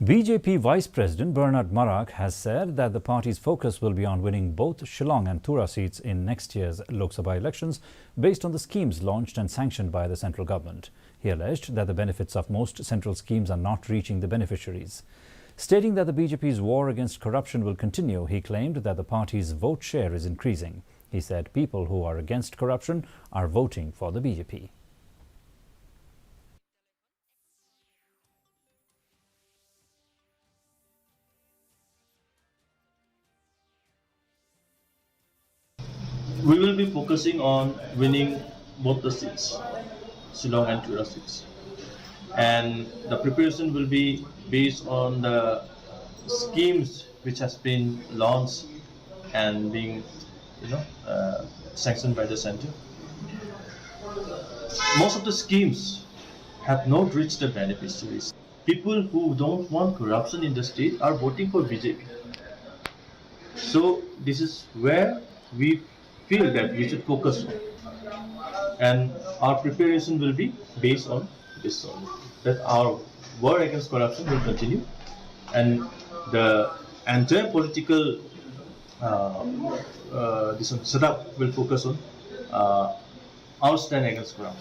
BJP Vice President Bernard Marak has said that the party's focus will be on winning both Shillong and Tura seats in next year's Lok Sabha elections based on the schemes launched and sanctioned by the central government. He alleged that the benefits of most central schemes are not reaching the beneficiaries. Stating that the BJP's war against corruption will continue, he claimed that the party's vote share is increasing. He said people who are against corruption are voting for the BJP. We will be focusing on winning both the seats, Shillong and Tura seats. And the preparation will be based on the schemes which has been launched and being, sanctioned by the center. Most of the schemes have not reached the beneficiaries. People who don't want corruption in the state are voting for BJP. So this is where we feel that we should focus on, and our preparation will be based on this only, that our war against corruption will continue, and the entire political setup will focus on our stand against corruption.